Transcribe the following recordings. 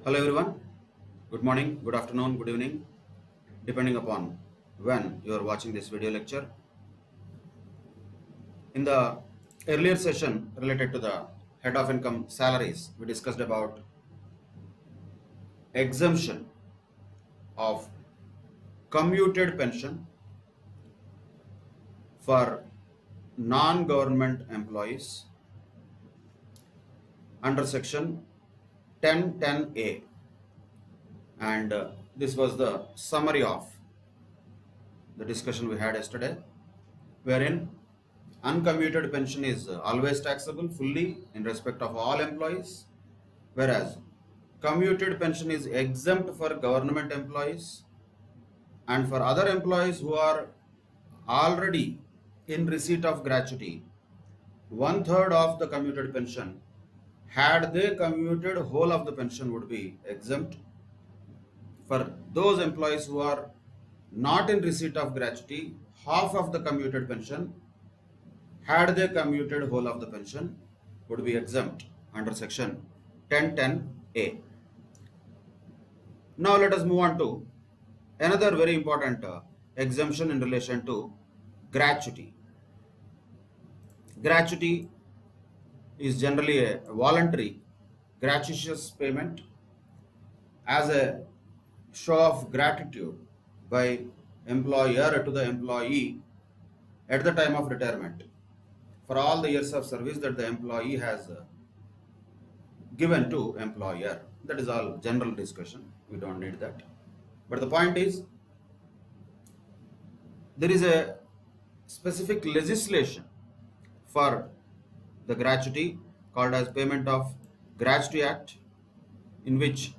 Hello everyone. Good morning, good afternoon, good evening, depending upon when you are watching this video lecture. In the earlier session related to the head of income salaries, we discussed about exemption of commuted pension for non-government employees under section 1010A, and this was the summary of the discussion we had yesterday, wherein uncommuted pension is always taxable fully in respect of all employees, whereas commuted pension is exempt for government employees, and for other employees who are already in receipt of gratuity, one third of the commuted pension, had they commuted, whole of the pension would be exempt. For those employees who are not in receipt of gratuity, half of the commuted pension, had they commuted, whole of the pension would be exempt under section 1010A. Now let us move on to another very important exemption in relation to gratuity. Gratuity is generally a voluntary gratuitous payment as a show of gratitude by employer to the employee at the time of retirement for all the years of service that the employee has given to employer. That is all general discussion. We don't need that. But the point is, there is a specific legislation for the gratuity called as Payment of Gratuity Act, in which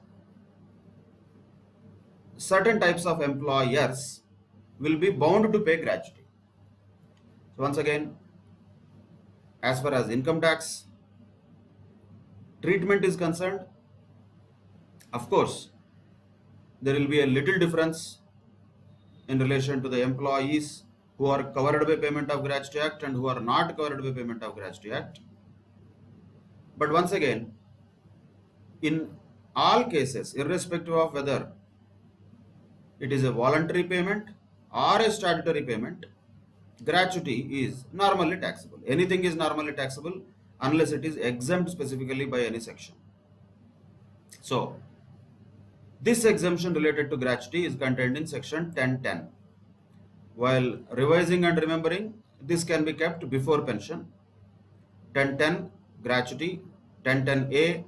certain types of employers will be bound to pay gratuity. So once again, as far as income tax treatment is concerned, of course, there will be a little difference in relation to the employees who are covered by Payment of Gratuity Act and who are not covered by Payment of Gratuity Act. But once again, in all cases, irrespective of whether it is a voluntary payment or a statutory payment, gratuity is normally taxable. Anything is normally taxable unless it is exempt specifically by any section. So, this exemption related to gratuity is contained in section 1010. While revising and remembering, this can be kept before pension. 1010 gratuity, 1010A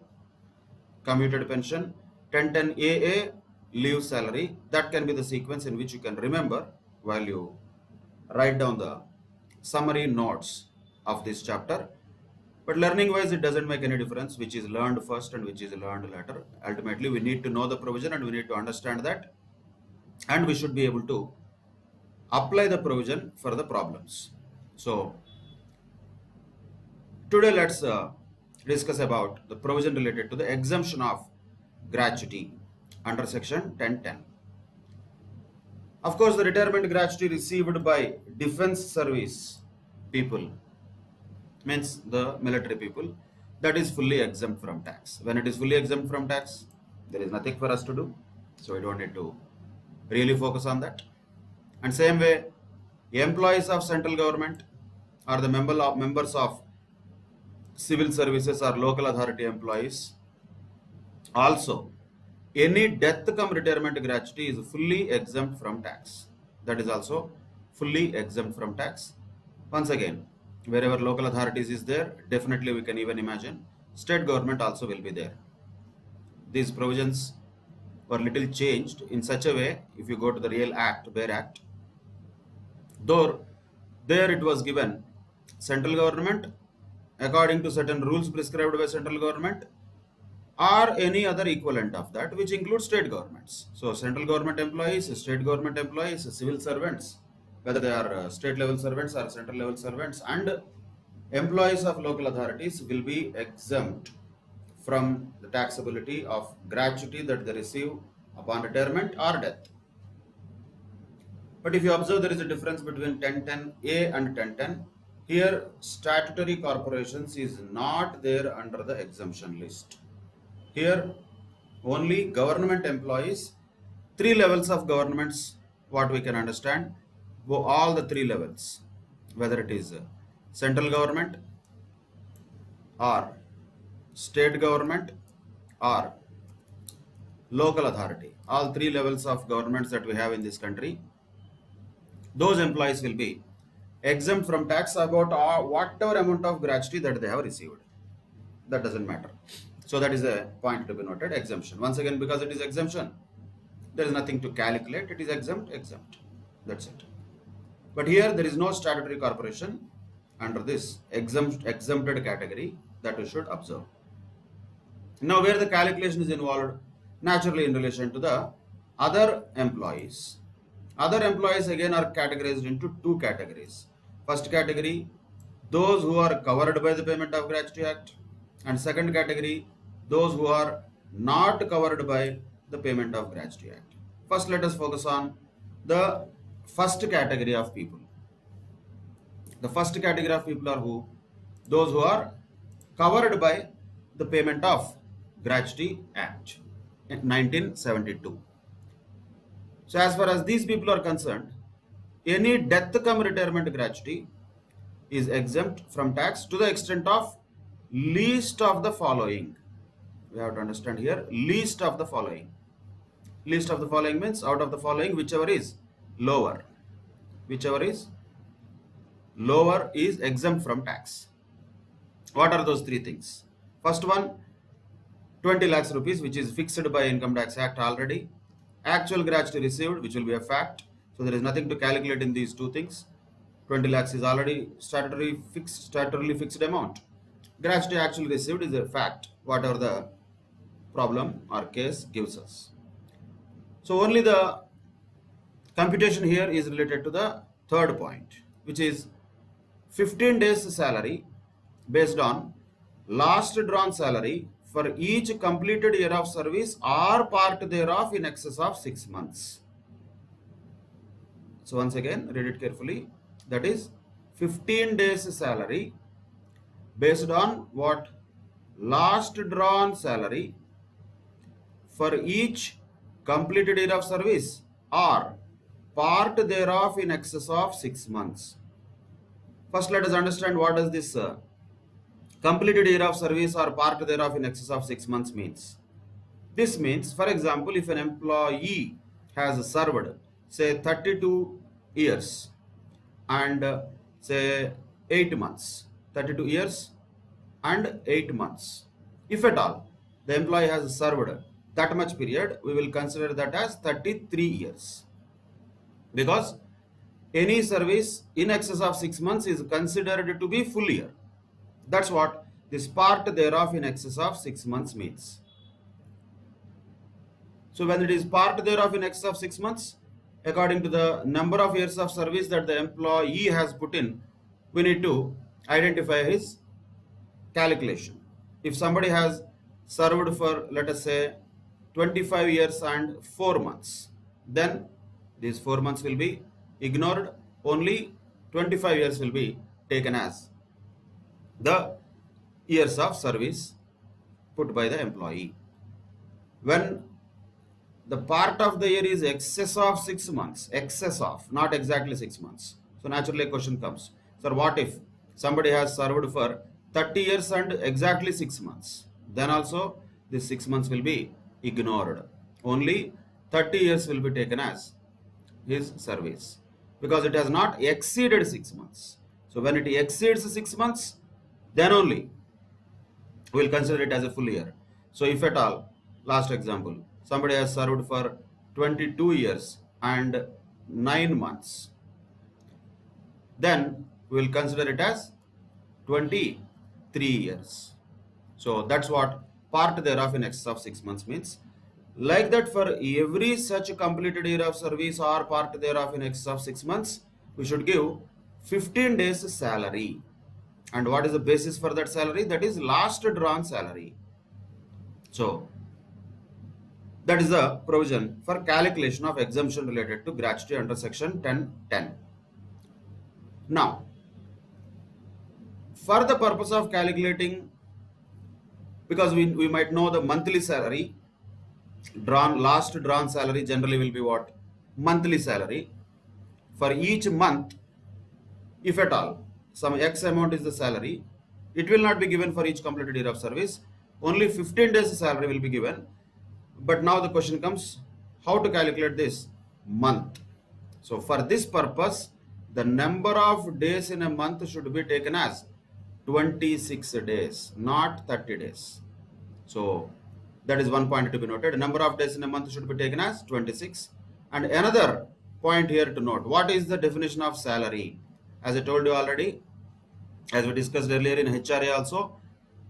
commuted pension, 1010AA leave salary. That can be the sequence in which you can remember while you write down the summary notes of this chapter. But learning wise, it doesn't make any difference which is learned first and which is learned later. Ultimately, we need to know the provision and we need to understand that, and we should be able to apply the provision for the problems. So today let's discuss about the provision related to the exemption of gratuity under section 1010. Of course, the retirement gratuity received by defense service people, means the military people, that is fully exempt from tax. When it is fully exempt from tax, there is nothing for us to do, so we don't need to really focus on that. And same way, employees of central government or the members of civil services or local authority employees, also any death come retirement gratuity is fully exempt from tax. That is also fully exempt from tax. Once again, wherever local authorities is there, definitely we can even imagine state government also will be there. These provisions were little changed in such a way. If you go to the real act, bare act, though there it was given central government according to certain rules prescribed by central government, or any other equivalent of that, which includes state governments. So central government employees, state government employees, civil servants, whether they are state level servants or central level servants, and employees of local authorities will be exempt from the taxability of gratuity that they receive upon retirement or death. But if you observe, there is a difference between 1010A and 1010. Here, statutory corporations is not there under the exemption list. Here, Only government employees, three levels of governments, what we can understand, all the three levels, whether it is central government or state government or local authority, all three levels of governments that we have in this country, those employees will be exempt from tax about whatever amount of gratuity that they have received. That doesn't matter. So that is a point to be noted, exemption. Once again, because it is exemption, there is nothing to calculate. It is exempt. That's it. But here there is no statutory corporation under this exempted category that we should observe. Now, where the calculation is involved, naturally in relation to the other employees. Other employees again are categorized into two categories. First category, those who are covered by the Payment of Gratuity Act, and second category, those who are not covered by the Payment of Gratuity Act. First, let us focus on the first category of people. The first category of people are who? Those who are covered by the Payment of Gratuity Act in 1972. So as far as these people are concerned, any death cum retirement gratuity is exempt from tax to the extent of least of the following. We have to understand here, least of the following. Least of the following means out of the following, whichever is lower. Whichever is lower is exempt from tax. What are those three things? First one, 20 lakhs rupees, which is fixed by Income Tax Act already. Actual gratuity received, which will be a fact. So there is nothing to calculate in these two things. 20 lakhs is already statutorily fixed amount. Gratuity actually received is a fact, whatever the problem or case gives us. So only the computation here is related to the third point, which is 15 days salary based on last drawn salary for each completed year of service or part thereof in excess of 6 months. So once again, read it carefully. That is 15 days salary based on what? Last drawn salary for each completed year of service or part thereof in excess of 6 months. First, let us understand what does this completed year of service or part thereof in excess of 6 months means. This means, for example, if an employee has served, say 32 years and say 8 months, 32 years and 8 months. If at all the employee has served that much period, we will consider that as 33 years. Because any service in excess of 6 months is considered to be full year. That's what this part thereof in excess of 6 months means. So when it is part thereof in excess of 6 months, according to the number of years of service that the employee has put in, we need to identify his calculation. If somebody has served for, let us say, 25 years and 4 months, then these 4 months will be ignored. Only 25 years will be taken as the years of service put by the employee. When the part of the year is excess of 6 months, excess of, not exactly 6 months. So naturally a question comes, sir, what if somebody has served for 30 years and exactly 6 months? Then also this 6 months will be ignored. Only 30 years will be taken as his service because it has not exceeded 6 months. So when it exceeds 6 months, then only we will consider it as a full year. So if at all, last example, somebody has served for 22 years and 9 months, then we will consider it as 23 years. So that's what part thereof in excess of 6 months means. Like that, for every such completed year of service or part thereof in excess of 6 months, we should give 15 days salary. And what is the basis for that salary? That is last drawn salary. So that is the provision for calculation of exemption related to gratuity under section 10(10). Now, for the purpose of calculating, because we might know the monthly salary last drawn salary generally will be what? Monthly salary. For each month, if at all, some X amount is the salary, it will not be given for each completed year of service. Only 15 days salary will be given. But now the question comes, how to calculate this? Month. So for this purpose, the number of days in a month should be taken as 26 days, not 30 days. So that is one point to be noted. Number of days in a month should be taken as 26. And another point here to note, what is the definition of salary? As I told you already, as we discussed earlier in HRA also,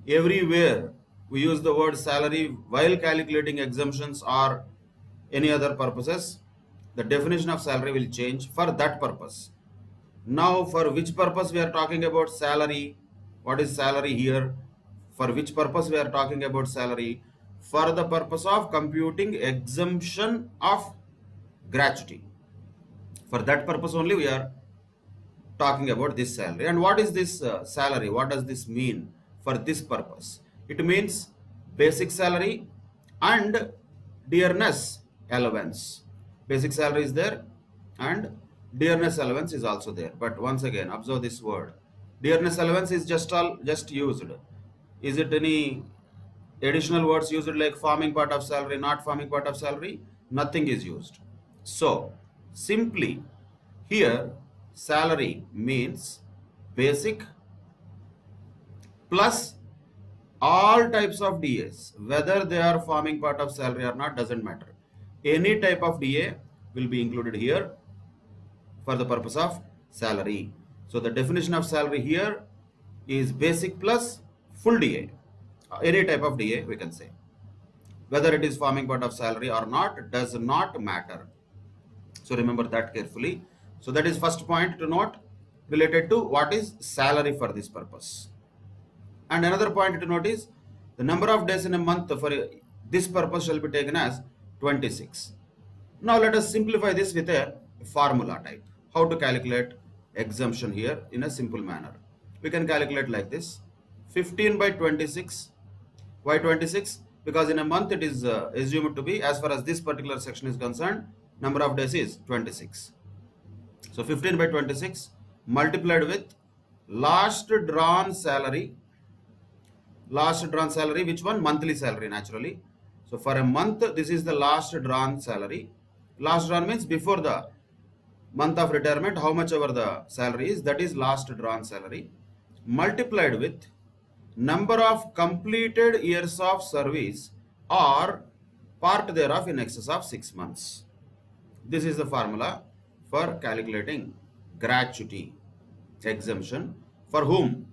everywhere we use the word salary while calculating exemptions or any other purposes. The definition of salary will change for that purpose. Now, for which purpose we are talking about salary? What is salary here? For which purpose we are talking about salary? For the purpose of computing exemption of gratuity. For that purpose only we are talking about this salary. And what is this salary? What does this mean for this purpose? It means basic salary and dearness allowance. Basic salary is there and dearness allowance is also there. But once again, observe this word. Dearness allowance is just used. Is it any additional words used like forming part of salary, not forming part of salary? Nothing is used. So simply here salary means basic plus all types of DAs, whether they are forming part of salary or not, doesn't matter. Any type of DA will be included here for the purpose of salary. So the definition of salary here is basic plus full DA. Any type of DA we can say. Whether it is forming part of salary or not does not matter. So remember that carefully. So that is first point to note related to what is salary for this purpose. And another point to note is the number of days in a month for this purpose shall be taken as 26. Now let us simplify this with a formula type. How to calculate exemption here in a simple manner. We can calculate like this. 15 by 26. Why 26? Because in a month it is assumed to be, as far as this particular section is concerned, number of days is 26. So 15 by 26 multiplied with last drawn salary. Last drawn salary, which one? Monthly salary naturally. So for a month, this is the last drawn salary. Last drawn means before the month of retirement, how much ever the salary is, that is last drawn salary, multiplied with number of completed years of service or part thereof in excess of 6 months. This is the formula for calculating gratuity exemption. For whom?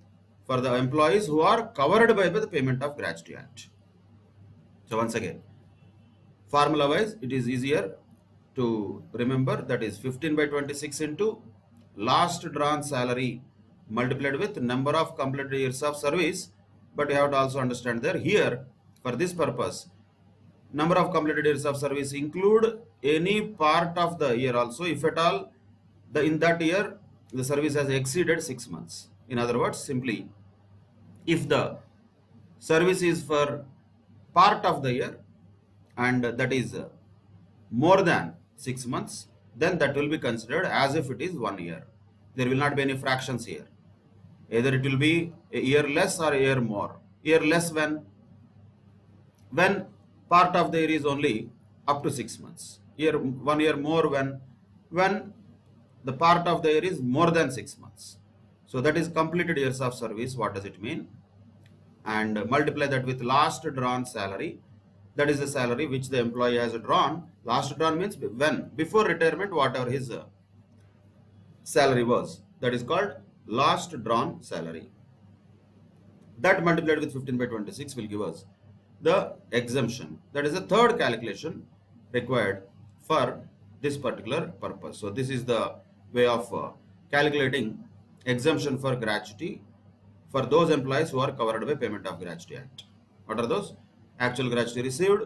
For the employees who are covered by the Payment of Gratuity Act. So once again, formula wise it is easier to remember, that is 15 by 26 into last drawn salary multiplied with number of completed years of service. But you have to also understand there, here for this purpose, number of completed years of service include any part of the year also, if at all in that year the service has exceeded 6 months. In other words, simply if the service is for part of the year and that is more than 6 months, then that will be considered as if it is 1 year. There will not be any fractions here. Either it will be a year less or a year more. Year less when part of the year is only up to 6 months. 1 year more when the part of the year is more than 6 months. So that is completed years of service. What does it mean? And multiply that with last drawn salary. That is the salary which the employee has drawn. Last drawn means when before retirement, whatever his salary was. That is called last drawn salary. That multiplied with 15 by 26 will give us the exemption. That is the third calculation required for this particular purpose. So this is the way of calculating exemption for gratuity for those employees who are covered by Payment of Gratuity Act. What are those? Actual gratuity received,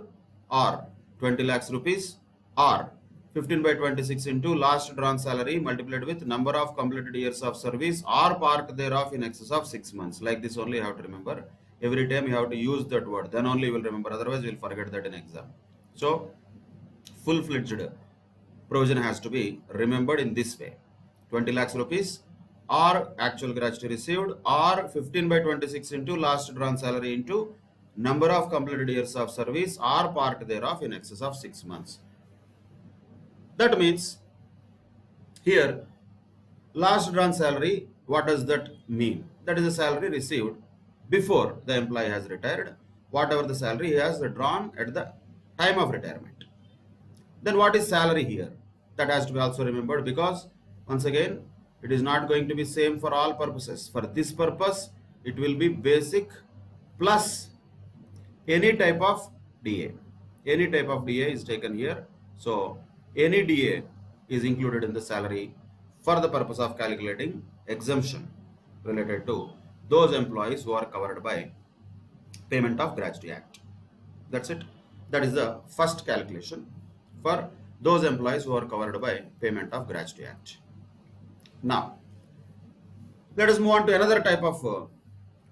or 20 lakhs rupees, or 15 by 26 into last drawn salary multiplied with number of completed years of service or part thereof in excess of 6 months. Like this only you have to remember. Every time you have to use that word, then only you will remember, otherwise you will forget that in exam. So full-fledged provision has to be remembered in this way. 20 lakhs rupees or actual gratuity received or 15 by 26 into last drawn salary into number of completed years of service or part thereof in excess of 6 months. That means here last drawn salary, what does that mean? That is the salary received before the employee has retired, whatever the salary he has drawn at the time of retirement. Then what is salary here? That has to be also remembered, because once again it is not going to be same for all purposes. For this purpose it will be basic plus any type of DA. Any type of DA is taken here. So any DA is included in the salary for the purpose of calculating exemption related to those employees who are covered by Payment of Gratuity Act. That's it. That is the first calculation for those employees who are covered by Payment of Gratuity Act. Now, let us move on to another type of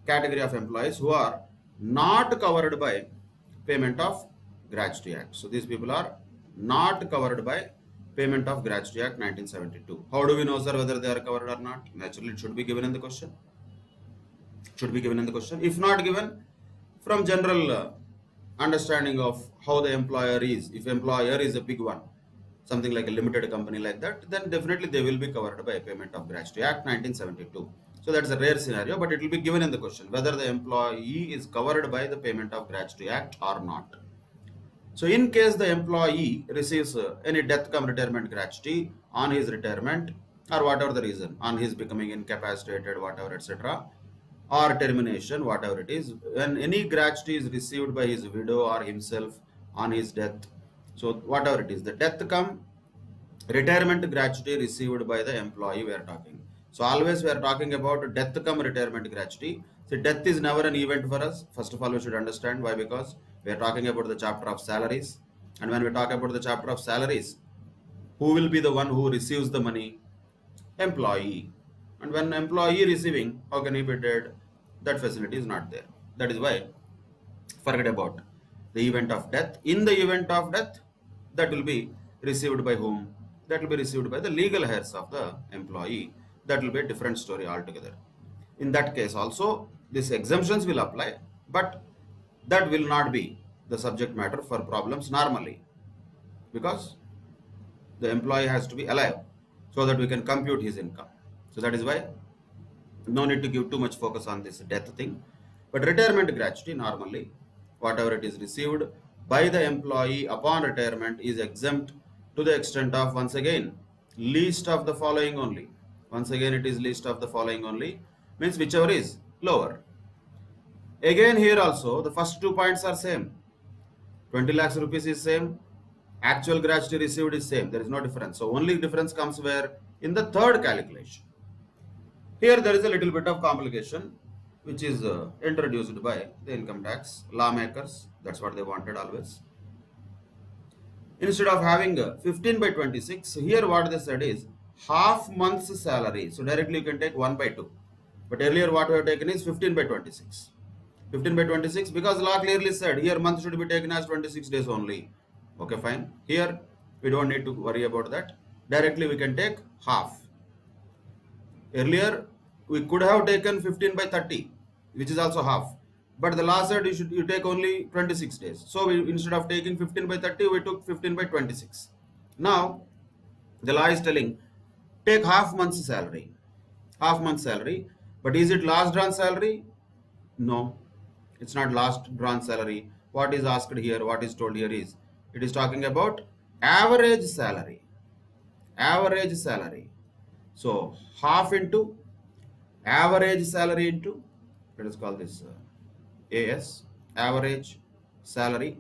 category of employees who are not covered by Payment of Gratuity Act. So these people are not covered by Payment of Gratuity Act 1972. How do we know, sir, whether they are covered or not? Naturally, it should be given in the question. Should be given in the question. If not given, from general understanding of how the employer is, if employer is a big one, something like a limited company like that, then definitely they will be covered by Payment of Gratuity Act 1972. So that's a rare scenario, but it will be given in the question whether the employee is covered by the Payment of Gratuity Act or not. So in case the employee receives any death cum retirement gratuity on his retirement, or whatever the reason, on his becoming incapacitated, whatever, etc., or termination, whatever it is, when any gratuity is received by his widow or himself on his death, so whatever it is, the death cum retirement gratuity received by the employee we are talking. So always we are talking about death cum retirement gratuity. So death is never an event for us. First of all, we should understand why, because we are talking about the chapter of salaries, and when we talk about the chapter of salaries, who will be the one who receives the money? Employee. And when employee receiving, how can he be dead? That facility is not there. That is why forget about the event of death. In the event of death, that will be received by whom? That will be received by the legal heirs of the employee. That will be a different story altogether. In that case also, these exemptions will apply, but that will not be the subject matter for problems normally, because the employee has to be alive so that we can compute his income. So that is why no need to give too much focus on this death thing. But retirement gratuity, normally whatever it is received by the employee upon retirement is exempt to the extent of, once again, least of the following only. Once again it is least of the following only, means whichever is lower. Again here also the first 2 points are same. 20 lakhs rupees is same, actual gratuity received is same, there is no difference. So only difference comes where? In the third calculation. Here there is a little bit of complication which is introduced by the income tax lawmakers. That's what they wanted always. Instead of having 15 by 26, here what they said is half month's salary. So directly you can take 1 by 2. But earlier what we have taken is 15 by 26. 15 by 26, because law clearly said here month should be taken as 26 days only. Okay, fine. Here we don't need to worry about that. Directly we can take half. Earlier we could have taken 15 by 30, which is also half. But the law said you take only 26 days. So instead of taking 15 by 30, we took 15 by 26. Now the law is telling take half month's salary. Half month's salary. But is it last drawn salary? No. It's not last drawn salary. What is asked here, what is told here is, it is talking about average salary. Average salary. So half into average salary into, let us call this AS, average salary,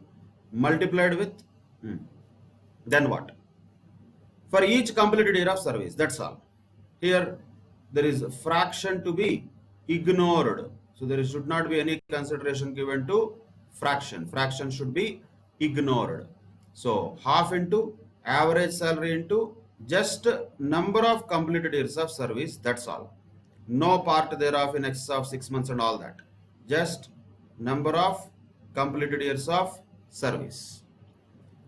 multiplied with, then what? For each completed year of service, that's all. Here there is a fraction to be ignored. So there should not be any consideration given to fraction. Fraction should be ignored. So half into average salary into just number of completed years of service, that's all. No part thereof in excess of 6 months and all that. Just number of completed years of service.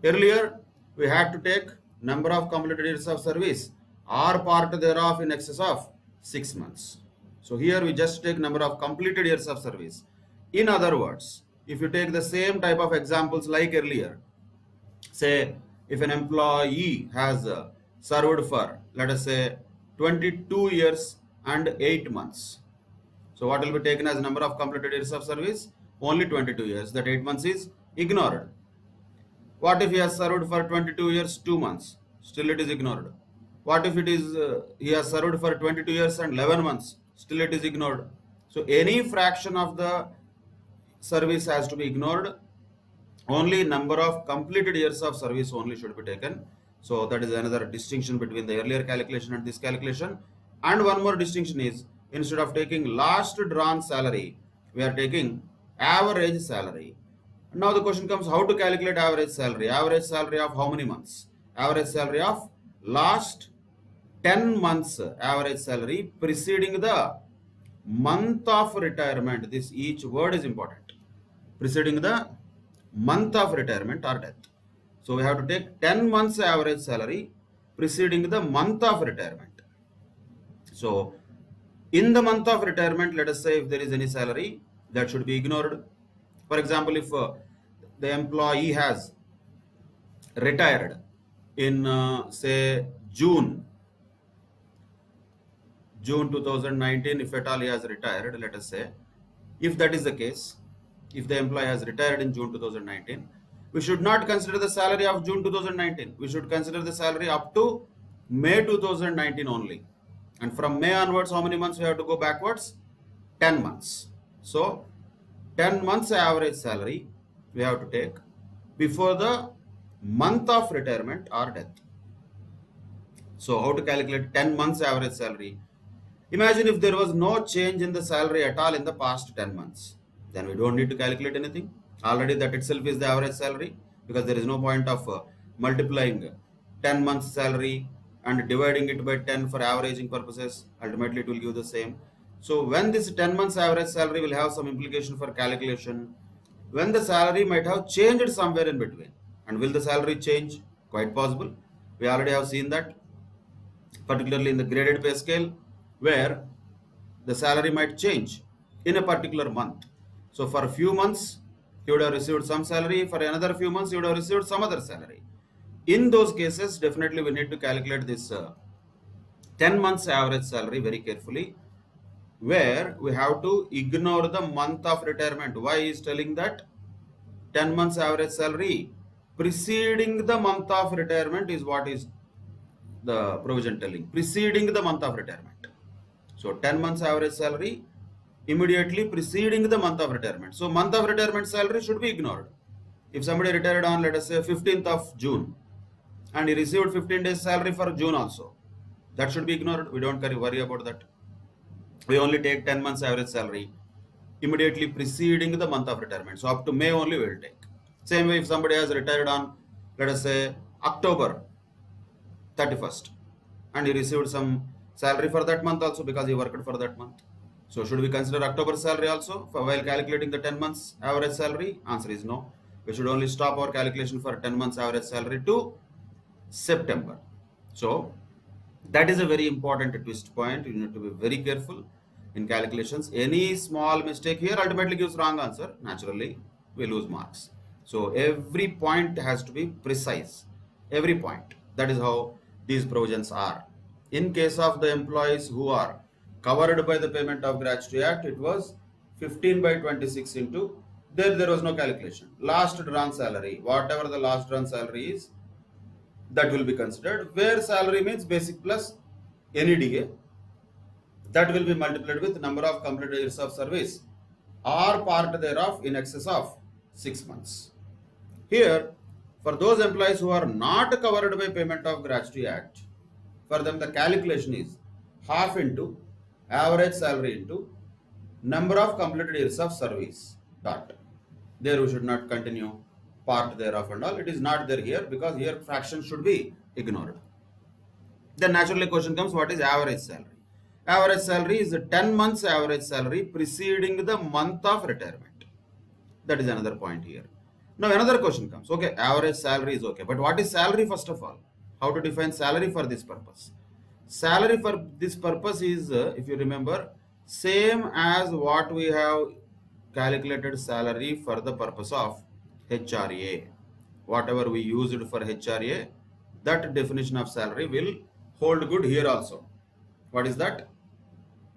Earlier, we had to take number of completed years of service or part thereof in excess of 6 months. So here we just take number of completed years of service. In other words, if you take the same type of examples like earlier, say if an employee has served for, let us say, 22 years and 8 months. So what will be taken as number of completed years of service? Only 22 years. That 8 months is ignored. What if he has served for 22 years, 2 months? Still it is ignored. What if it is he has served for 22 years and 11 months? Still it is ignored. So any fraction of the service has to be ignored. Only number of completed years of service only should be taken. So that is another distinction between the earlier calculation and this calculation. And one more distinction is, instead of taking last drawn salary, we are taking average salary. Now the question comes, how to calculate average salary? Average salary of how many months? Average salary of last 10 months average salary preceding the month of retirement. This each word is important. Preceding the month of retirement or death. So we have to take 10 months average salary preceding the month of retirement. So in the month of retirement, let us say if there is any salary, that should be ignored. For example, if the employee has retired in say June 2019, if at all he has retired, let us say, if that is the case, if the employee has retired in June 2019, we should not consider the salary of June 2019. We should consider the salary up to May 2019 only. And from May onwards, how many months we have to go backwards? 10 months. So 10 months average salary we have to take before the month of retirement or death. So how to calculate 10 months average salary? Imagine if there was no change in the salary at all in the past 10 months. Then we don't need to calculate anything. Already that itself is the average salary, because there is no point of multiplying 10 months salary and dividing it by 10 for averaging purposes. Ultimately it will give the same. So when this 10 months average salary will have some implication for calculation, when the salary might have changed somewhere in between. And will the salary change? Quite possible. We already have seen that, particularly in the graded pay scale, where the salary might change in a particular month. So for a few months, he would have received some salary. For another few months, he would have received some other salary. In those cases, definitely we need to calculate this 10 months average salary very carefully, where we have to ignore the month of retirement. Why is telling that 10 months average salary preceding the month of retirement is what is the provision telling, preceding the month of retirement. So 10 months average salary immediately preceding the month of retirement. So month of retirement salary should be ignored. If somebody retired on, let us say, 15th of June, and he received 15 days salary for June also, that should be ignored. We don't worry about that. We only take 10 months average salary immediately preceding the month of retirement. So up to May only we will take. Same way, if somebody has retired on, let us say, October 31st, and he received some salary for that month also because he worked for that month. So should we consider October salary also while calculating the 10 months average salary? Answer is no. We should only stop our calculation for 10 months average salary to September. So that is a very important twist point. You need to be very careful in calculations. Any small mistake here ultimately gives wrong answer. Naturally, we lose marks. So every point has to be precise. Every point. That is how these provisions are. In case of the employees who are covered by the Payment of Gratuity Act, it was 15 by 26 into, there was no calculation. Last drawn salary, whatever the last drawn salary is, that will be considered, where salary means basic plus any DA. That will be multiplied with number of completed years of service or part thereof in excess of 6 months. Here, for those employees who are not covered by Payment of Gratuity Act, for them the calculation is half into average salary into number of completed years of service dot. There we should not continue part thereof and all. It is not there here because here fraction should be ignored. Then naturally question comes, what is average salary? Average salary is 10 months average salary preceding the month of retirement. That is another point here. Now another question comes. Okay, average salary is okay, but what is salary first of all? How to define salary for this purpose? Salary for this purpose is, if you remember, same as what we have calculated salary for the purpose of HRA. Whatever we used for HRA, that definition of salary will hold good here also. What is that?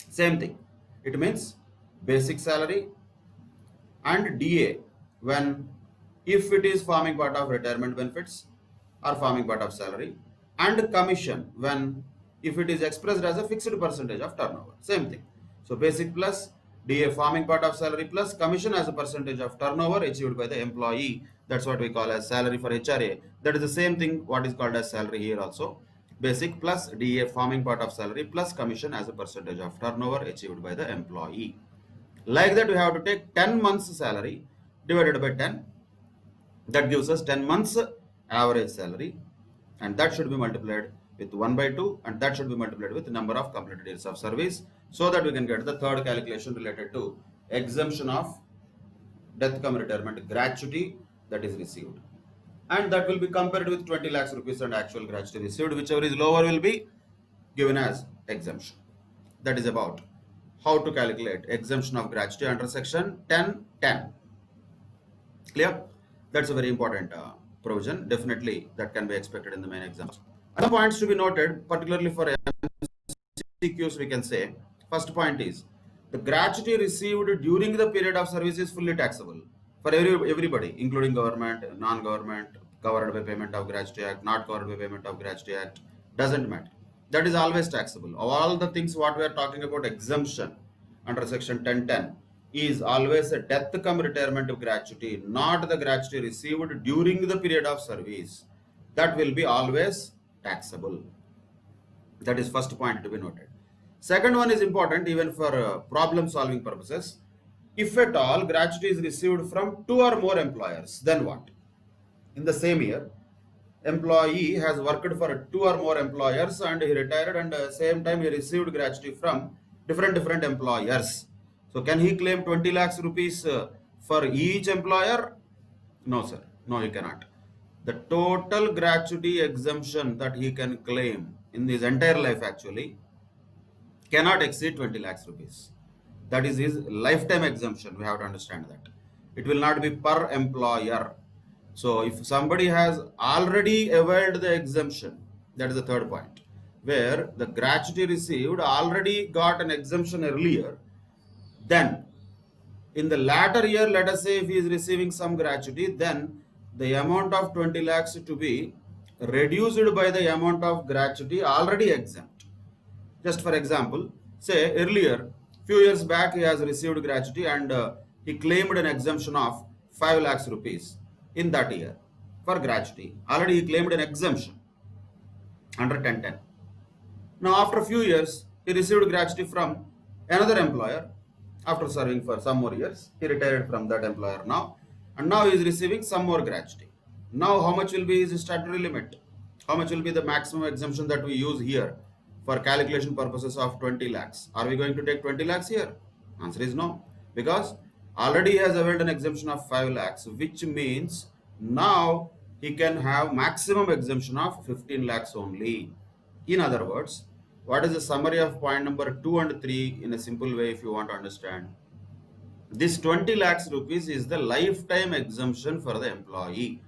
Same thing. It means basic salary and DA when if it is forming part of retirement benefits or forming part of salary, and commission when if it is expressed as a fixed percentage of turnover. Same thing. So basic plus DA forming part of salary plus commission as a percentage of turnover achieved by the employee. That's what we call as salary for HRA. That is the same thing what is called as salary here also. Basic plus DA forming part of salary plus commission as a percentage of turnover achieved by the employee. Like that, we have to take 10 months salary divided by 10. That gives us 10 months average salary, and that should be multiplied with 1 by 2, and that should be multiplied with the number of completed years of service, so that we can get the third calculation related to exemption of death cum retirement gratuity that is received. And that will be compared with 20 lakhs rupees and actual gratuity received. Whichever is lower will be given as exemption. That is about how to calculate exemption of gratuity under section 10(10). Clear? That's a very important provision. Definitely that can be expected in the main exams. Other points to be noted, particularly for MCQs, we can say. First point is the gratuity received during the period of service is fully taxable for everybody, including government, non-government, covered by payment of gratuity act, not covered by payment of gratuity act, doesn't matter. That is always taxable. All the things what we are talking about exemption under section 10(10) is always a death cum retirement of gratuity, not the gratuity received during the period of service. That will be always taxable. That is first point to be noted. Second one is important even for problem solving purposes. If at all gratuity is received from 2 or more employers, then what? In the same year, employee has worked for 2 or more employers and he retired, and same time he received gratuity from different employers. So can he claim 20 lakhs rupees for each employer? No, sir. No, he cannot. The total gratuity exemption that he can claim in his entire life actually cannot exceed 20 lakhs rupees. That is his lifetime exemption. We have to understand that. It will not be per employer. So if somebody has already availed the exemption, that is the third point, where the gratuity received already got an exemption earlier, then in the latter year, let us say if he is receiving some gratuity, then the amount of 20 lakhs to be reduced by the amount of gratuity already exempt. Just for example, say earlier, few years back, he has received gratuity and he claimed an exemption of 5 lakhs rupees in that year for gratuity. Already he claimed an exemption under 10(10). Now after a few years, he received gratuity from another employer. After serving for some more years, he retired from that employer now, and now he is receiving some more gratuity. Now how much will be his statutory limit? How much will be the maximum exemption that we use here for calculation purposes of 20 lakhs? Are we going to take 20 lakhs here? Answer is no, because already he has availed an exemption of 5 lakhs, which means now he can have maximum exemption of 15 lakhs only. In other words, what is the summary of point number 2 and 3 in a simple way if you want to understand? This 20 lakhs rupees is the lifetime exemption for the employee.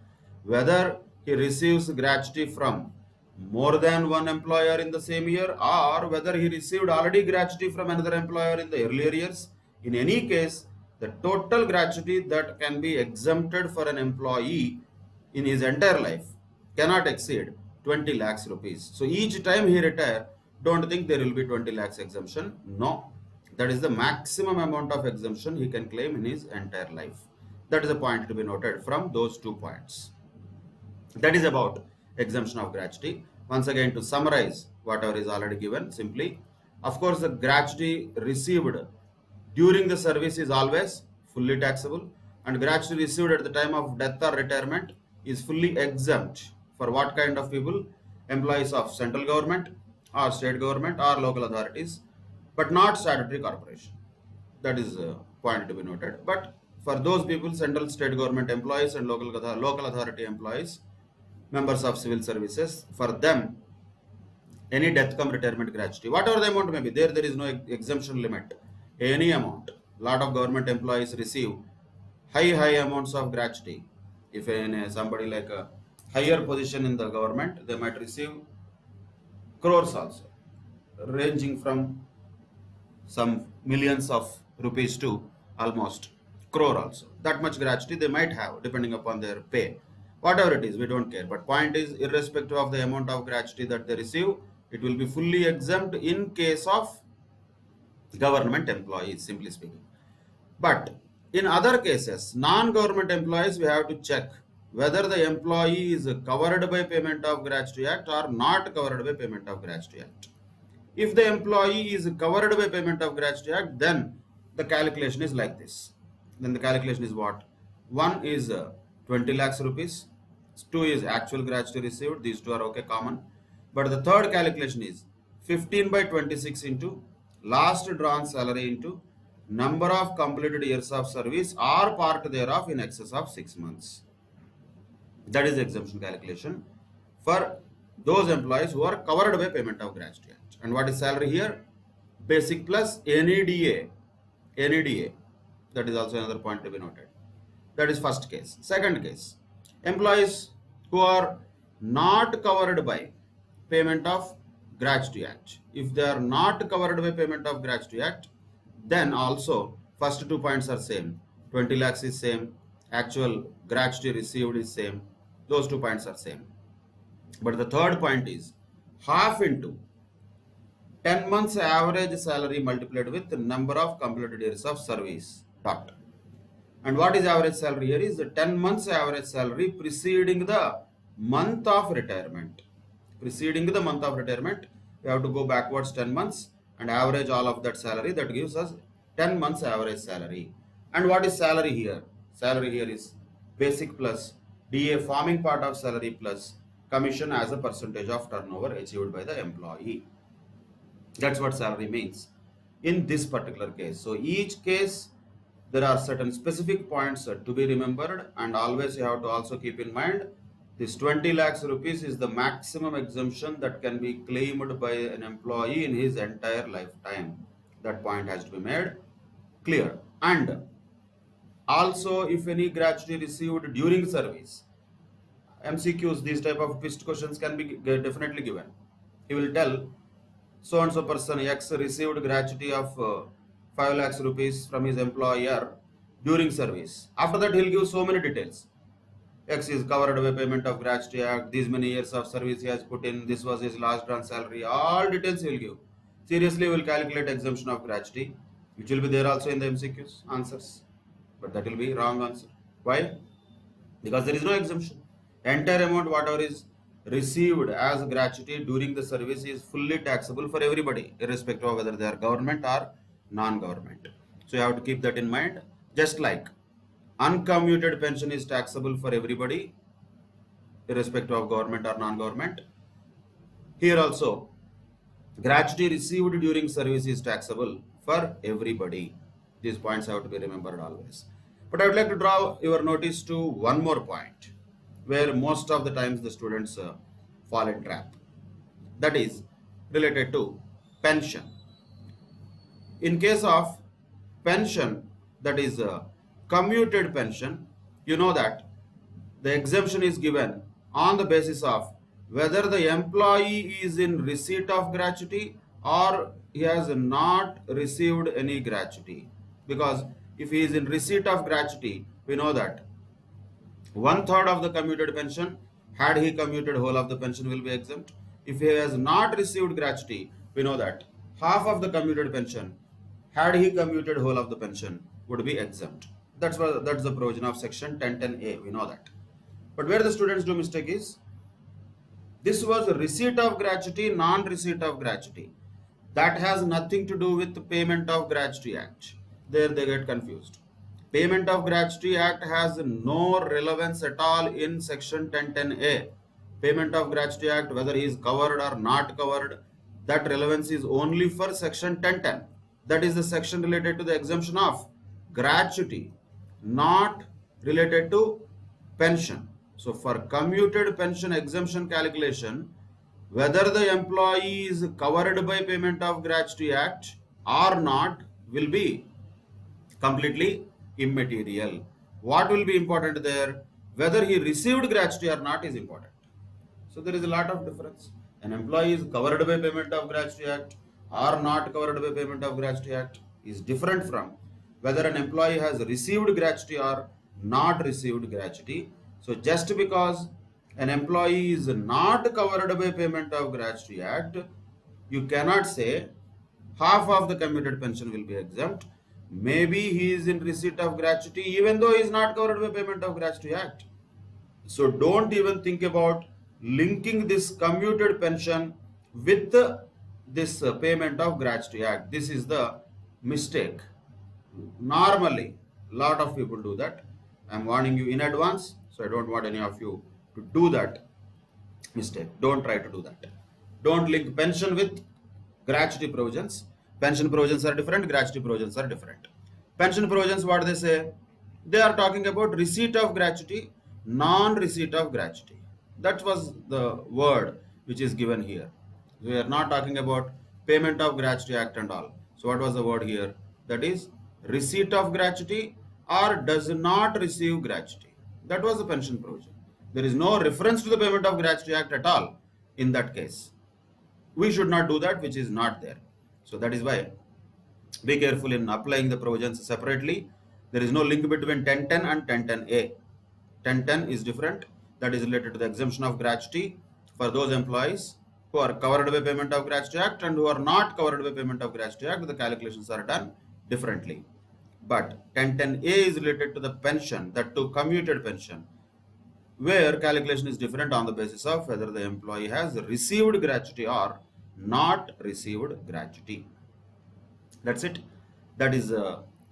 Whether he receives gratuity from more than one employer in the same year, or whether he received already gratuity from another employer in the earlier years, in any case, the total gratuity that can be exempted for an employee in his entire life cannot exceed 20 lakhs rupees. So each time he retire, don't think there will be 20 lakhs exemption. No, that is the maximum amount of exemption he can claim in his entire life. That is a point to be noted from those 2 points. That is about exemption of gratuity. Once again, to summarize whatever is already given, simply, of course, the gratuity received during the service is always fully taxable, and gratuity received at the time of death or retirement is fully exempt for what kind of people? Employees of central government or state government or local authorities, but not statutory corporation. That is a point to be noted. But for those people, central state government employees and local authority employees, members of civil services, for them, any death cum retirement gratuity, whatever the amount may be, there is no exemption limit. Any amount. Lot of government employees receive high amounts of gratuity. If somebody like a higher position in the government, they might receive crores also, ranging from some millions of rupees to almost crore also. That much gratuity they might have depending upon their pay. Whatever it is, we don't care. But point is, irrespective of the amount of gratuity that they receive, it will be fully exempt in case of government employees, simply speaking. But in other cases, non-government employees, we have to check whether the employee is covered by Payment of Gratuity Act or not covered by Payment of Gratuity Act. If the employee is covered by Payment of Gratuity Act, then the calculation is like this. Then the calculation is what? One is 20 lakhs rupees, two is actual gratuity received, these two are okay, common. But the third calculation is 15 by 26 into last drawn salary into number of completed years of service or part thereof in excess of 6 months. That is the exemption calculation for those employees who are covered by Payment of Gratuity Act. And what is salary here? Basic plus NEDA. NEDA. That is also another point to be noted. That is first case. Second case, employees who are not covered by Payment of Gratuity Act. If they are not covered by Payment of Gratuity Act, then also first 2 points are same. 20 lakhs is same. Actual gratuity received is same. Those 2 points are same. But the third point is half into 10 months average salary multiplied with the number of completed years of service. Dot. And what is average salary here is the 10 months average salary preceding the month of retirement. Preceding the month of retirement, we have to go backwards 10 months and average all of that salary. That gives us 10 months average salary. And what is salary here? Salary here is basic plus DA forming part of salary plus commission as a percentage of turnover achieved by the employee. That's what salary means in this particular case. So each case, there are certain specific points to be remembered, and always you have to also keep in mind this 20 lakhs rupees is the maximum exemption that can be claimed by an employee in his entire lifetime. That point has to be made clear. And also, if any gratuity received during service, MCQs, these type of twist questions can be definitely given. He will tell so and so person X received gratuity of 5 lakhs rupees from his employer during service. After that, he'll give so many details. X is covered by Payment of Gratuity Act, these many years of service he has put in, this was his last drawn salary, all details he will give. Seriously, we will calculate exemption of gratuity, which will be there also in the MCQs answers. But that will be wrong answer. Why? Because there is no exemption. Entire amount, whatever is received as gratuity during the service, is fully taxable for everybody, irrespective of whether they are government or non-government. So you have to keep that in mind. Just like uncommuted pension is taxable for everybody, irrespective of government or non-government, here also gratuity received during service is taxable for everybody. These points have to be remembered always. But I would like to draw your notice to one more point where most of the times the students fall in trap. That is related to pension. In case of pension, that is commuted pension, you know that the exemption is given on the basis of whether the employee is in receipt of gratuity or he has not received any gratuity. Because if he is in receipt of gratuity, we know that 1/3 of the commuted pension, had he commuted, whole of the pension will be exempt. If he has not received gratuity, we know that half of the commuted pension, had he commuted, whole of the pension would be exempt. That's the provision of section 1010A, we know that. But where the students do mistake is, this was receipt of gratuity, non-receipt of gratuity. That has nothing to do with the Payment of Gratuity Act. There they get confused. Payment of Gratuity Act has no relevance at all in section 1010A. Payment of Gratuity Act, whether he is covered or not covered, that relevance is only for section 1010. That is the section related to the exemption of gratuity. not related to pension. So for commuted pension exemption calculation, whether the employee is covered by Payment of Gratuity Act or not will be completely immaterial. What will be important there? Whether he received gratuity or not is important. So there is a lot of difference. An employee is covered by Payment of Gratuity Act or not covered by Payment of Gratuity Act is different from whether an employee has received gratuity or not received gratuity. So just because an employee is not covered by Payment of Gratuity Act, you cannot say half of the commuted pension will be exempt. Maybe he is in receipt of gratuity even though he is not covered by Payment of Gratuity Act. So don't even think about linking this commuted pension with this Payment of Gratuity Act. This is the mistake. Normally, a lot of people do that. I'm warning you in advance, so I don't want any of you to do that mistake. Don't try to do that. Don't link pension with gratuity provisions. Pension provisions are different, gratuity provisions are different. Pension provisions, what they say? They are talking about receipt of gratuity, non-receipt of gratuity. That was the word which is given here. We are not talking about Payment of Gratuity Act and all. So what was the word here? That is receipt of gratuity or does not receive gratuity. That was the pension provision. There is no reference to the Payment of Gratuity Act at all in that case. We should not do that which is not there. So that is why be careful in applying the provisions separately. There is no link between 1010 and 1010A. 1010 is different. That is related to the exemption of gratuity for those employees who are covered by Payment of Gratuity Act and who are not covered by Payment of Gratuity Act. The calculations are done differently. But 1010A is related to the pension, that to commuted pension, where calculation is different on the basis of whether the employee has received gratuity or not received gratuity. That's it. That is,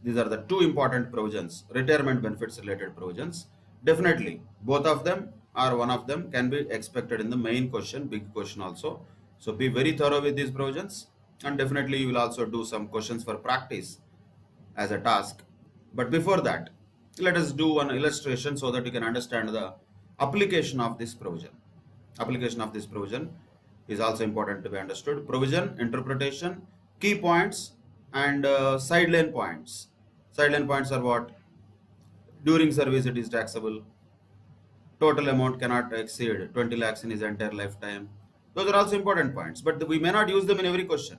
these are the two important provisions, retirement benefits related provisions. Definitely, both of them or one of them can be expected in the main question, big question also. So be very thorough with these provisions, and definitely you will also do some questions for practice as a task. But before that, let us do one illustration so that you can understand the application of this provision. Application of this provision is also important to be understood. Provision, interpretation, key points, and sideline points. Sideline points are what? During service it is taxable. Total amount cannot exceed 20 lakhs in his entire lifetime. Those are also important points, but we may not use them in every question.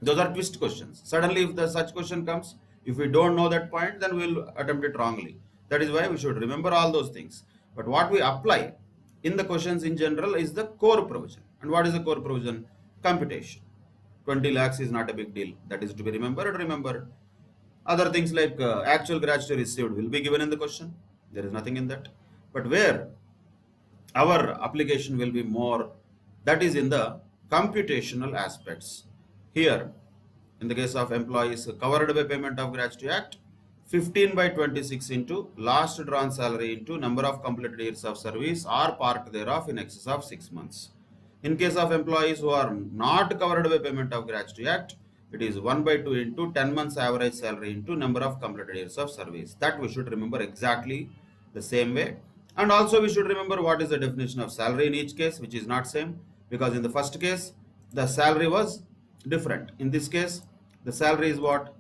Those are twist questions. Suddenly, if the such question comes, if we don't know that point, then we will attempt it wrongly. That is why we should remember all those things. But what we apply in the questions in general is the core provision. And what is the core provision? Computation. 20 lakhs is not a big deal. That is to be remembered. Other things like actual gratuity received will be given in the question. There is nothing in that. But where our application will be more, that is in the computational aspects. Here, in the case of employees covered by Payment of Gratuity Act, 15 by 26 into last drawn salary into number of completed years of service or part thereof in excess of 6 months. In case of employees who are not covered by Payment of Gratuity Act, it is 1 by 2 into 10 months average salary into number of completed years of service. That we should remember exactly the same way. And also we should remember what is the definition of salary in each case, which is not same, because in the first case the salary was different. In this case the salary is what?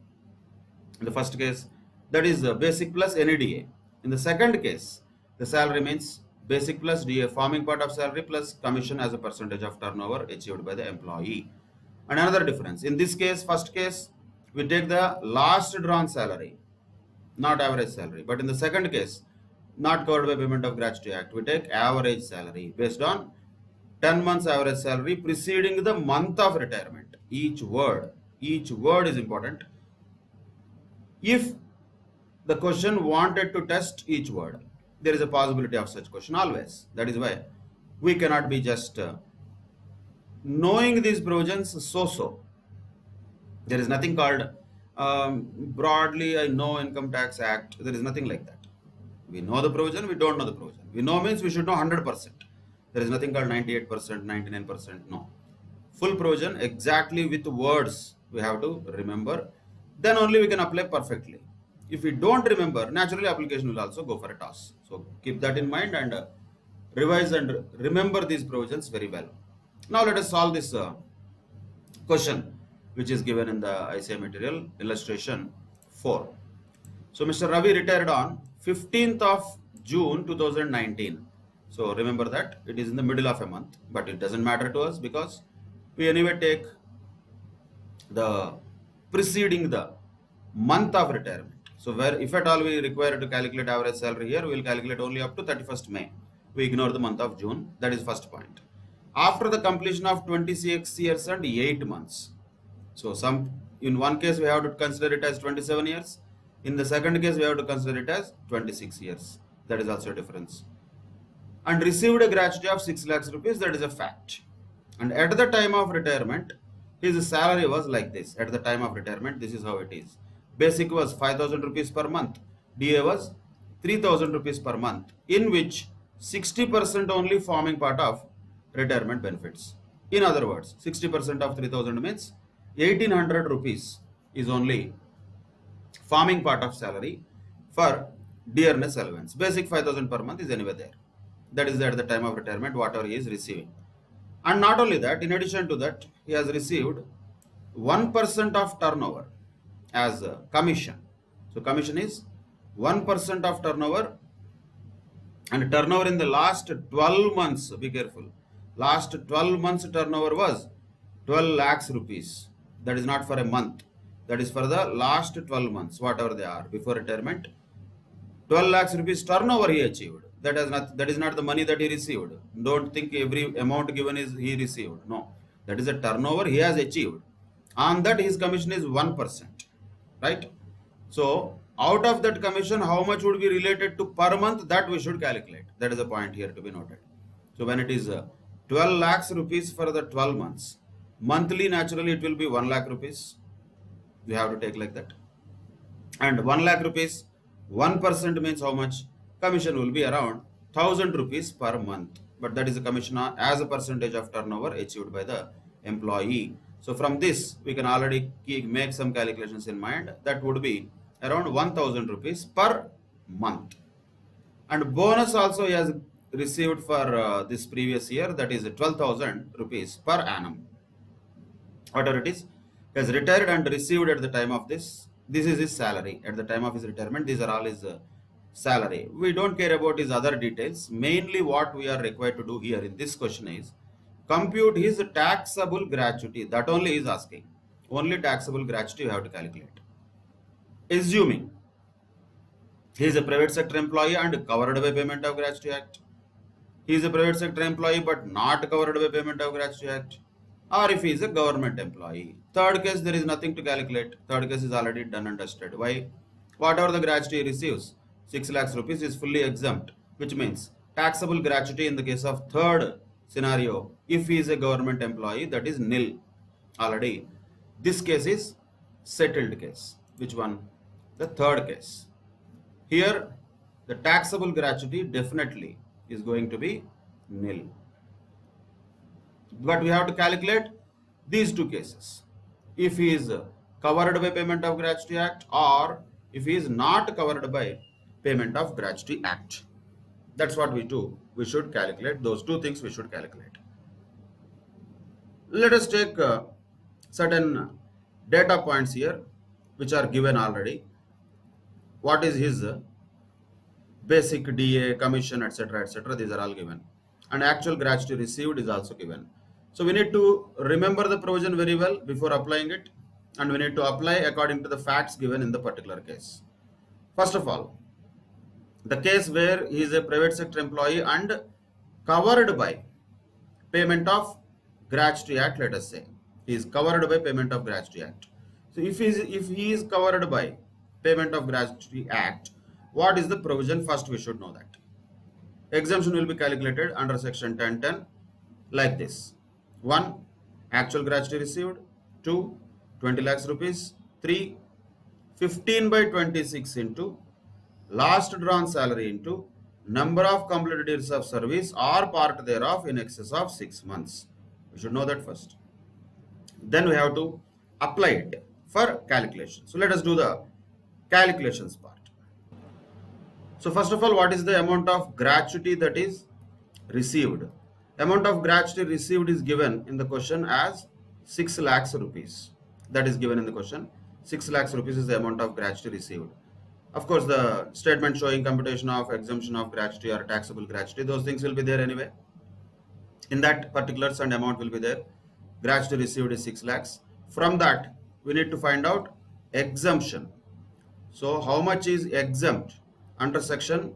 In the first case, that is basic plus any DA. In the second case, the salary means basic plus DA forming part of salary plus commission as a percentage of turnover achieved by the employee. And another difference, in this case, first case, we take the last drawn salary, not average salary. But in the second case, not covered by Payment of Gratuity Act, we take average salary based on 10 months average salary preceding the month of retirement. Each word is important. If the question wanted to test each word, there is a possibility of such question always. That is why we cannot be just knowing these provisions so. There is nothing called broadly I know Income Tax Act. There is nothing like that. We know the provision, we don't know the provision. We know means we should know 100%. There is nothing called 98%, 99%. No. Full provision exactly with words we have to remember. Then only we can apply perfectly. if we don't remember, naturally application will also go for a toss. So keep that in mind and revise and remember these provisions very well. Now let us solve this question which is given in the ICI material illustration 4. So Mr. Ravi retired on 15th of June 2019. So remember that it is in the middle of a month, but it doesn't matter to us because we anyway take the preceding the month of retirement. So where if at all we require to calculate average salary here, we will calculate only up to 31st May. We ignore the month of June. That is first point. After the completion of 26 years and 8 months. So in one case we have to consider it as 27 years. In the second case we have to consider it as 26 years. That is also a difference. And received a gratuity of 6 lakhs rupees. That is a fact. And at the time of retirement, his salary was like this. At the time of retirement, this is how it is. Basic was 5,000 rupees per month. DA was 3,000 rupees per month, in which 60% only forming part of retirement benefits. In other words, 60% of 3,000 means 1,800 rupees is only forming part of salary for dearness allowance. Basic 5,000 per month is anyway there. That is at the time of retirement, whatever he is receiving. And not only that, in addition to that, he has received 1% of turnover as a commission. So commission is 1% of turnover, and turnover in the last 12 months, be careful, last 12 months turnover was 12 lakhs rupees. That is not for a month. That is for the last 12 months, whatever they are, before retirement. 12 lakhs rupees turnover he achieved. That is not the money that he received. Don't think every amount given is he received. No. That is a turnover he has achieved. On that his commission is 1%. Right? So out of that commission, how much would be related to per month, that we should calculate. That is a point here to be noted. So when it is 12 lakhs rupees for the 12 months, monthly naturally it will be 1 lakh rupees. We have to take like that. And 1 lakh rupees, 1% means how much? Commission will be around 1,000 rupees per month. But that is a commission as a percentage of turnover achieved by the employee. So from this, we can already make some calculations in mind. That would be around 1,000 rupees per month. And bonus also he has received for this previous year, that is 12,000 rupees per annum. Whatever it is, he has retired and received at the time of this. This is his salary. At the time of his retirement, these are all his salary. We don't care about his other details. Mainly what we are required to do here in this question is compute his taxable gratuity. That only is asking. Only taxable gratuity you have to calculate. Assuming he is a private sector employee and covered by Payment of Gratuity Act. He is a private sector employee but not covered by Payment of Gratuity Act. Or if he is a government employee. Third case, there is nothing to calculate. Third case is already done and dusted. Why? Whatever the gratuity he receives, 6 lakhs rupees is fully exempt, which means taxable gratuity in the case of third scenario, if he is a government employee, that is nil already. This case is settled case. Which one? The third case. Here, the taxable gratuity definitely is going to be nil. But we have to calculate these two cases. If he is covered by Payment of Gratuity Act or if he is not covered by Payment of Gratuity Act. That's what we do. We should calculate those two things we should calculate. Let us take certain data points here which are given already. What is his basic DA, commission, etc., etc. These are all given. And actual gratuity received is also given. So we need to remember the provision very well before applying it, and we need to apply according to the facts given in the particular case. First of all, the case where he is a private sector employee and covered by Payment of Gratuity Act, let us say. He is covered by Payment of Gratuity Act. So if he is covered by Payment of Gratuity Act, what is the provision? First we should know that. Exemption will be calculated under section 1010 like this. 1. Actual gratuity received. 2. 20 lakhs rupees. 3. 15 by 26 into last drawn salary into number of completed years of service or part thereof in excess of 6 months. We should know that first. Then we have to apply it for calculation. So let us do the calculations part. So first of all, what is the amount of gratuity that is received? Amount of gratuity received is given in the question as 6 lakhs rupees. That is given in the question. 6 lakhs rupees is the amount of gratuity received. Of course, the statement showing computation of exemption of gratuity or taxable gratuity, those things will be there anyway. In that, particulars and amount will be there. Gratuity received is 6 lakhs. From that, we need to find out exemption. So how much is exempt under section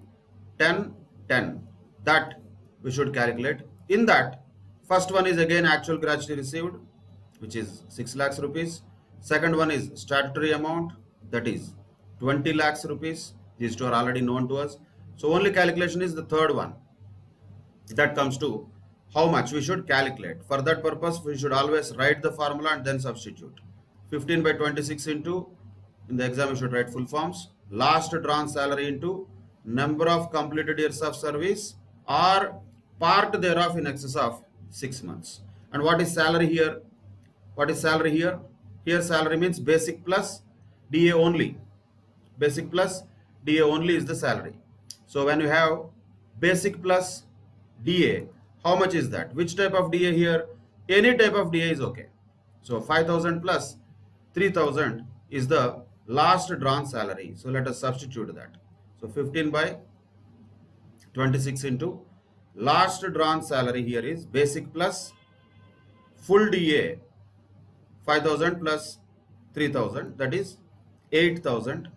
10(10)? That we should calculate. In that, first one is again actual gratuity received, which is 6 lakhs rupees. Second one is statutory amount, that is 20 lakhs rupees. These two are already known to us. So only calculation is the third one. That comes to how much we should calculate. For that purpose, we should always write the formula and then substitute. 15 by 26 into, in the exam you should write full forms, last drawn salary into number of completed years of service or part thereof in excess of 6 months. And what is salary here? What is salary here? Here salary means basic plus DA only. Basic plus DA only is the salary. So when you have basic plus DA, how much is that? Which type of DA here? Any type of DA is okay. So 5,000 plus 3,000 is the last drawn salary. So let us substitute that. So 15 by 26 into last drawn salary here is basic plus full DA 5,000 plus 3,000, that is 8,000,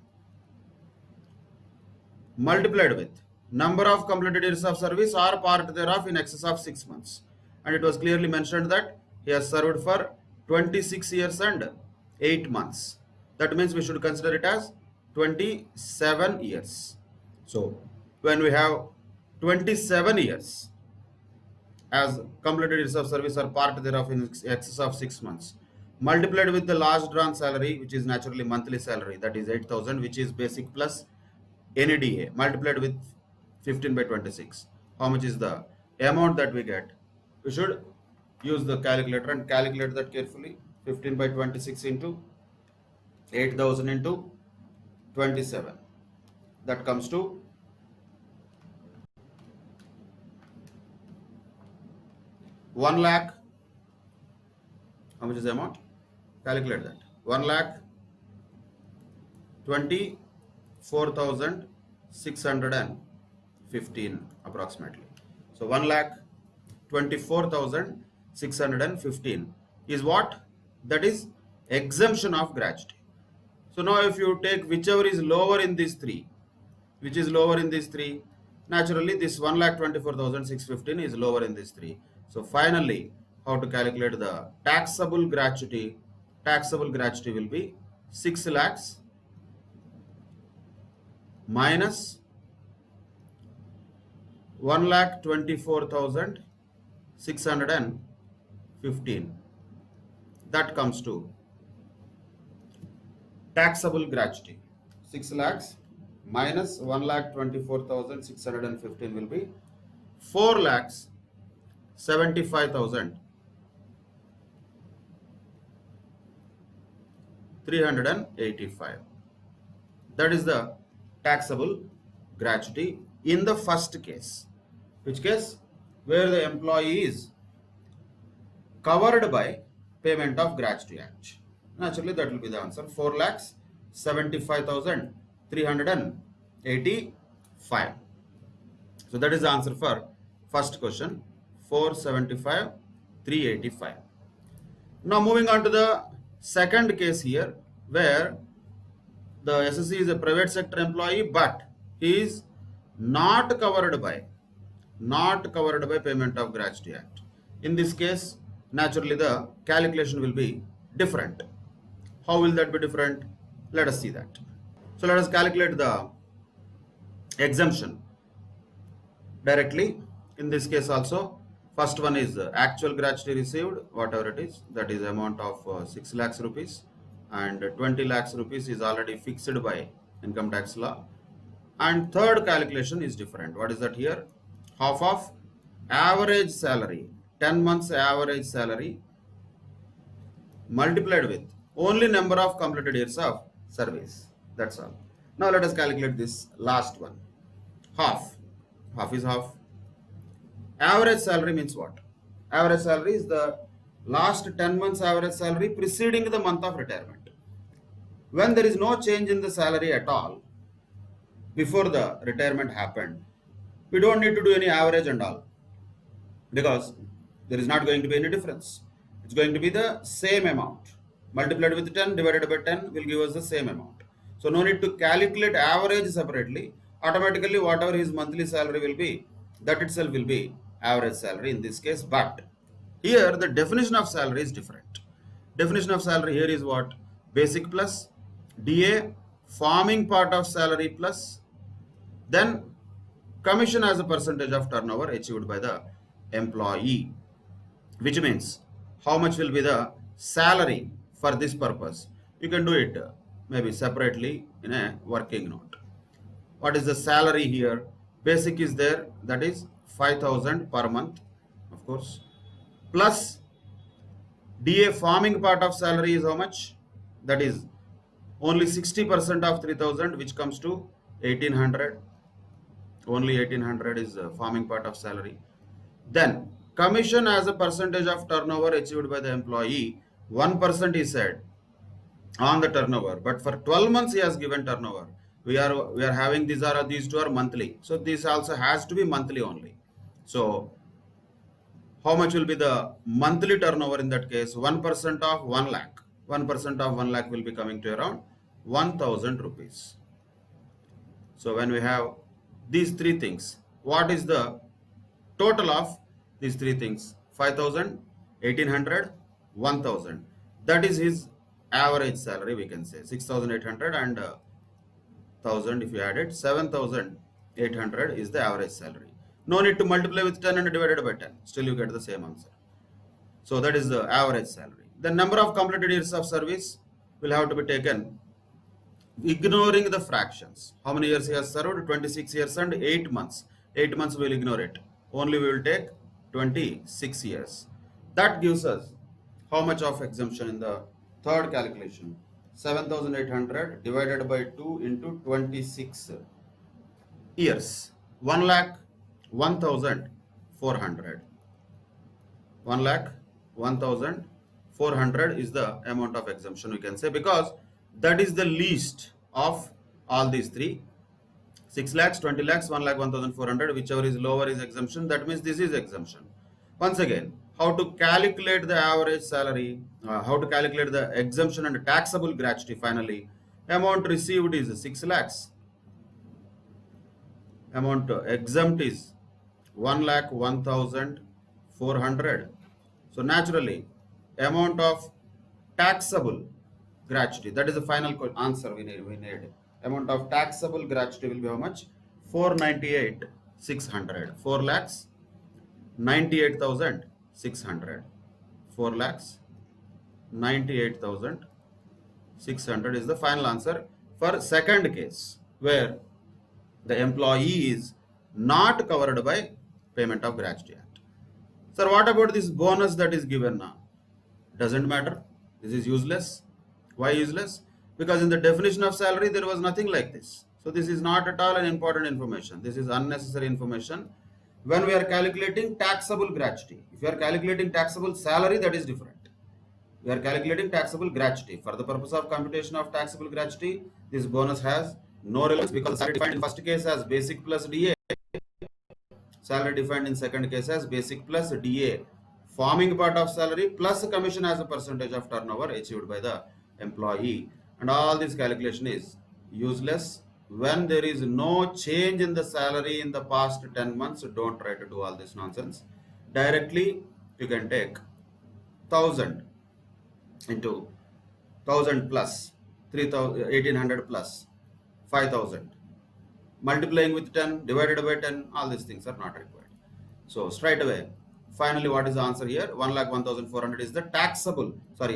multiplied with number of completed years of service or part thereof in excess of 6 months. And it was clearly mentioned that he has served for 26 years and 8 months. That means we should consider it as 27 years. So when we have 27 years as completed years of service or part thereof in excess of 6 months, multiplied with the last drawn salary, which is naturally monthly salary, that is 8,000, which is basic plus any DA, multiplied with 15 by 26. How much is the amount that we get? We should use the calculator and calculate that carefully. 15 by 26 into 8,000 into 27. That comes to 1 lakh. How much is the amount? Calculate that. 1,24,615 approximately. So 1,24,615 is what? That is exemption of gratuity. So now if you take whichever is lower in these three, which is lower in these three, naturally this 1,24,615 is lower in these three. So finally, how to calculate the taxable gratuity? Taxable gratuity will be 6 lakhs minus 1,24,615. That comes to taxable gratuity. 6 lakhs minus 1,24,615 will be 4 lakhs 75,385. That is the taxable gratuity in the first case. Which case? Where the employee is covered by Payment of Gratuity Act. Naturally, that will be the answer. 4,75,385. So that is the answer for first question. 475,385. Now moving on to the second case here, where the SSC is a private sector employee, but he is not covered by Payment of Gratuity Act. In this case, naturally the calculation will be different. How will that be different? Let us see that. So let us calculate the exemption directly. In this case also, first one is actual gratuity received, whatever it is, that is amount of 6 lakhs rupees, and 20 lakhs rupees is already fixed by income tax law. And third calculation is different. What is that here? Half of average salary, 10 months average salary, multiplied with only number of completed years of service. That's all. Now let us calculate this last one. Half. Half is half. Average salary means what? Average salary is the last 10 months average salary preceding the month of retirement. When there is no change in the salary at all before the retirement happened, we don't need to do any average and all, because there is not going to be any difference. It's going to be the same amount. Multiplied with 10 divided by 10 will give us the same amount. So no need to calculate average separately. Automatically whatever his monthly salary will be, that itself will be average salary in this case. But here the definition of salary is different. Definition of salary here is what? Basic plus DA, forming part of salary plus then commission as a percentage of turnover achieved by the employee, which means how much will be the salary for this purpose. You can do it maybe separately in a working note. What is the salary here? Basic is there, that is 5,000 per month, of course, plus DA forming part of salary is how much? That is only 60% of 3,000, which comes to 1,800. Only 1,800 is forming part of salary. Then commission as a percentage of turnover achieved by the employee, 1% is said on the turnover, but for 12 months he has given turnover. We are having these two are monthly, so this also has to be monthly only. So how much will be the monthly turnover in that case? 1% of 1 lakh. 1% of 1 lakh will be coming to around 1,000 rupees. So when we have these three things, what is the total of these three things? 5,000, 1,800, 1,000. That is his average salary, we can say. 6,800 and 1,000 if you add it, 7,800 is the average salary. No need to multiply with 10 and divide it by 10. Still you get the same answer. So that is the average salary. The number of completed years of service will have to be taken ignoring the fractions. How many years he has served? 26 years and 8 months. 8 months we will ignore it. Only we will take 26 years. That gives us how much of exemption in the third calculation? 7,800 divided by 2 into 26 years. 1 lakh 1,400. 1 lakh 1,400 is the amount of exemption, we can say, because that is the least of all these three. 6 lakhs, 20 lakhs, 1 lakh 1,400, whichever is lower is exemption. That means this is exemption. Once again, how to calculate the average salary, how to calculate the exemption and taxable gratuity finally. Amount received is 6 lakhs. Amount exempt is 1 lakh 1,400. So naturally, amount of taxable gratuity, that is the final answer we need. Amount of taxable gratuity will be how much? 498,600. 4 lakhs 98,600. 4 lakhs 98,600 is the final answer for second case, where the employee is not covered by Payment of Gratuity Act. Sir, what about this bonus that is given now? Doesn't matter. This is useless. Why useless? Because in the definition of salary there was nothing like this. So this is not at all an important information. This is unnecessary information. When we are calculating taxable gratuity, if you are calculating taxable salary, that is different. We are calculating taxable gratuity. For the purpose of computation of taxable gratuity, this bonus has no relevance, because salary defined in first case as basic plus DA. Salary defined in second case as basic plus DA, forming part of salary plus commission as a percentage of turnover achieved by the employee. And all this calculation is useless. When there is no change in the salary in the past 10 months, don't try to do all this nonsense. Directly you can take 1,000 into 1,000 plus 1,800 plus 5,000. Multiplying with 10 divided by 10, all these things are not required. So straight away, finally what is the answer here? 1,01,400 is the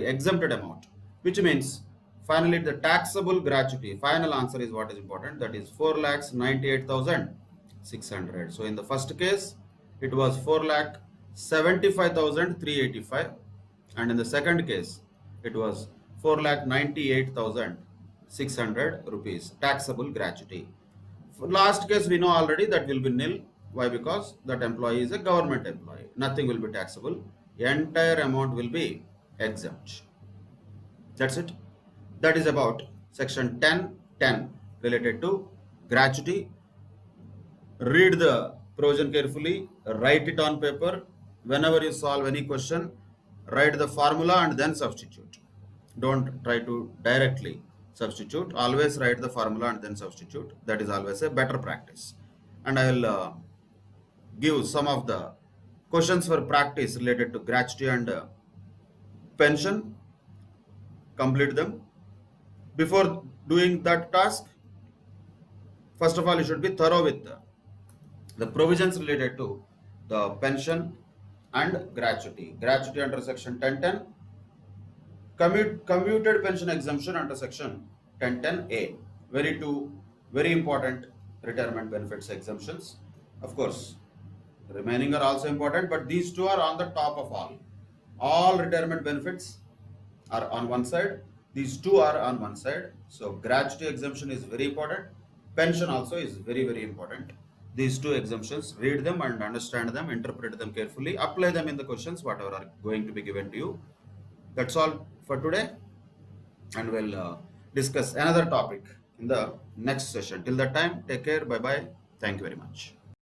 exempted amount, which means finally the taxable gratuity. Final answer is what is important, that is 4,98,600. So in the first case it was 4,75,385, and in the second case it was 4,98,600. 600 rupees taxable gratuity. For last case we know already that will be nil. Why? Because that employee is a government employee. Nothing will be taxable. Entire amount will be exempt. That's it. That is about section 10.10 related to gratuity. Read the provision carefully, write it on paper. Whenever you solve any question, write the formula and then substitute. Don't try to directly substitute. Always write the formula and then substitute. That is always a better practice. And I will give some of the questions for practice related to gratuity and pension. Complete them. Before doing that task, first of all, you should be thorough with the provisions related to the pension and gratuity. Gratuity under section 1010, commuted pension exemption under section 1010A. Very important retirement benefits exemptions. Of course, the remaining are also important, but these two are on the top of all. All retirement benefits are on one side. These two are on one side. So gratuity exemption is very important. Pension also is very important. These two exemptions, read them and understand them, interpret them carefully, apply them in the questions whatever are going to be given to you. That's all for today, and we'll discuss another topic in the next session. Till that time, take care. Bye bye. Thank you very much.